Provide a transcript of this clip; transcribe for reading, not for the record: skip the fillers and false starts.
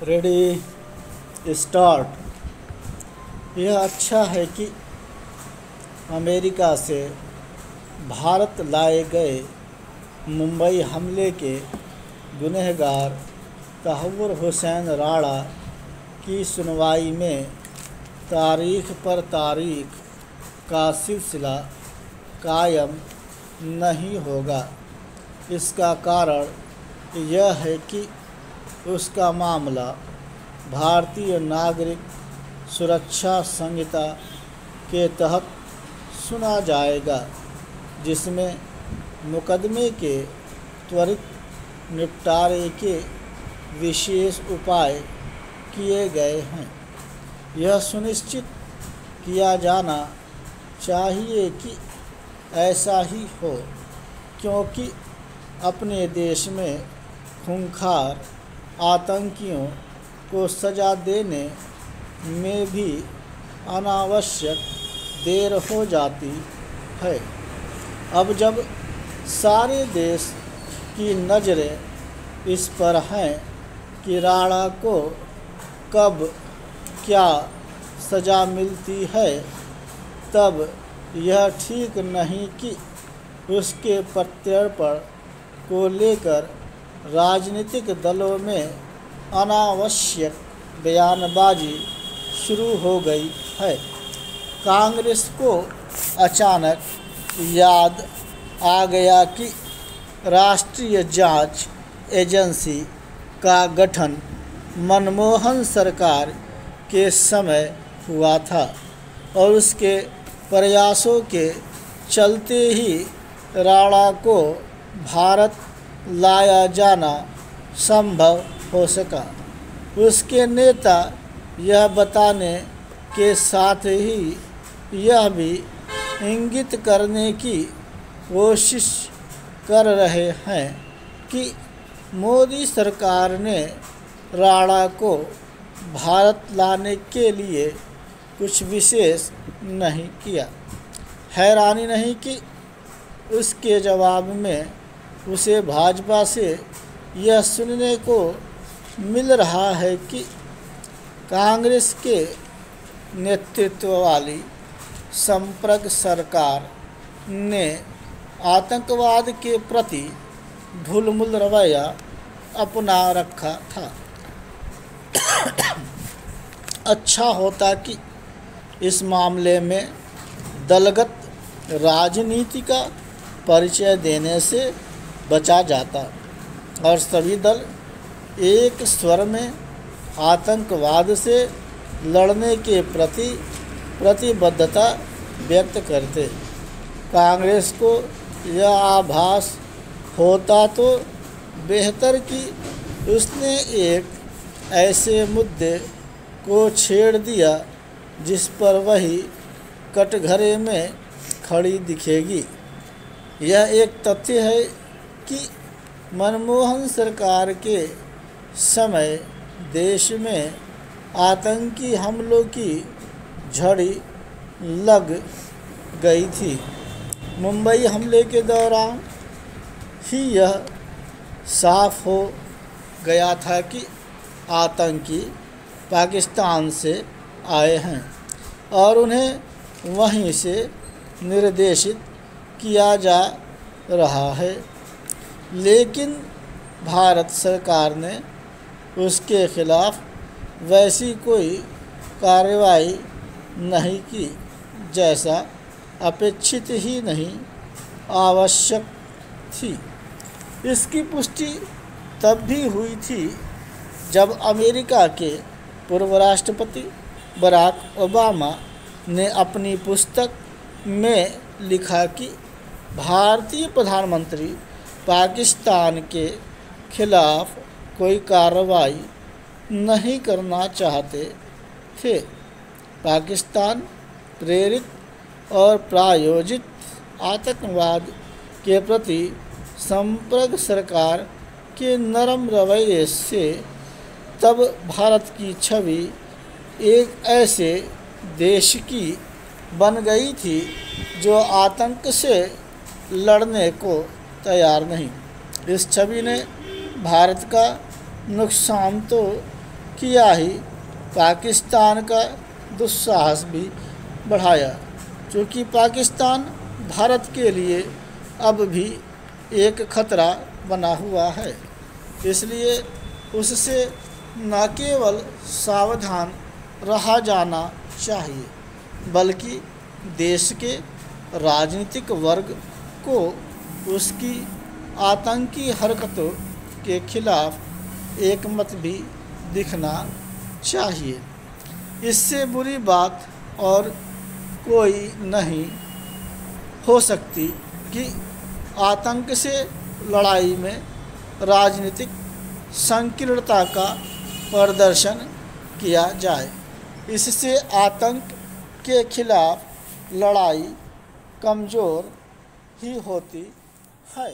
Ready start. यह अच्छा है कि अमेरिका से भारत लाए गए मुंबई हमले के गुनहगार तहव्वुर हुसैन राणा की सुनवाई में तारीख पर तारीख का सिलसिला कायम नहीं होगा। इसका कारण यह है कि उसका मामला भारतीय नागरिक सुरक्षा संहिता के तहत सुना जाएगा, जिसमें मुकदमे के त्वरित निपटारे के विशेष उपाय किए गए हैं। यह सुनिश्चित किया जाना चाहिए कि ऐसा ही हो, क्योंकि अपने देश में खूंखार आतंकियों को सज़ा देने में भी अनावश्यक देर हो जाती है। अब जब सारे देश की नज़रें इस पर हैं कि राणा को कब क्या सज़ा मिलती है, तब यह ठीक नहीं कि उसके प्रत्यर्पण को लेकर राजनीतिक दलों में अनावश्यक बयानबाजी शुरू हो गई है। कांग्रेस को अचानक याद आ गया कि राष्ट्रीय जांच एजेंसी का गठन मनमोहन सरकार के समय हुआ था और उसके प्रयासों के चलते ही राणा को भारत लाया जाना संभव हो सका। उसके नेता यह बताने के साथ ही यह भी इंगित करने की कोशिश कर रहे हैं कि मोदी सरकार ने राणा को भारत लाने के लिए कुछ विशेष नहीं किया। हैरानी नहीं कि उसके जवाब में उसे भाजपा से यह सुनने को मिल रहा है कि कांग्रेस के नेतृत्व वाली संप्रग सरकार ने आतंकवाद के प्रति ढुलमुल रवैया अपना रखा था। अच्छा होता कि इस मामले में दलगत राजनीति का परिचय देने से बचा जाता और सभी दल एक स्वर में आतंकवाद से लड़ने के प्रति प्रतिबद्धता व्यक्त करते। कांग्रेस को यह आभास होता तो बेहतर कि उसने एक ऐसे मुद्दे को छेड़ दिया जिस पर वही कटघरे में खड़ी दिखेगी। यह एक तथ्य है कि मनमोहन सरकार के समय देश में आतंकी हमलों की झड़ी लग गई थी। मुंबई हमले के दौरान ही यह साफ हो गया था कि आतंकी पाकिस्तान से आए हैं और उन्हें वहीं से निर्देशित किया जा रहा है, लेकिन भारत सरकार ने उसके खिलाफ वैसी कोई कार्रवाई नहीं की जैसा अपेक्षित ही नहीं आवश्यक थी। इसकी पुष्टि तब भी हुई थी जब अमेरिका के पूर्व राष्ट्रपति बराक ओबामा ने अपनी पुस्तक में लिखा कि भारतीय प्रधानमंत्री पाकिस्तान के खिलाफ कोई कार्रवाई नहीं करना चाहते थे। पाकिस्तान प्रेरित और प्रायोजित आतंकवाद के प्रति संप्रग सरकार के नरम रवैये से तब भारत की छवि एक ऐसे देश की बन गई थी जो आतंक से लड़ने को तैयार नहीं। इस छवि ने भारत का नुकसान तो किया ही पाकिस्तान का दुस्साहस भी बढ़ाया, क्योंकि पाकिस्तान भारत के लिए अब भी एक खतरा बना हुआ है। इसलिए उससे न केवल सावधान रहा जाना चाहिए, बल्कि देश के राजनीतिक वर्ग को उसकी आतंकी हरकतों के खिलाफ एकमत भी दिखना चाहिए। इससे बुरी बात और कोई नहीं हो सकती कि आतंक से लड़ाई में राजनीतिक संकीर्णता का प्रदर्शन किया जाए। इससे आतंक के खिलाफ लड़ाई कमज़ोर ही होती है।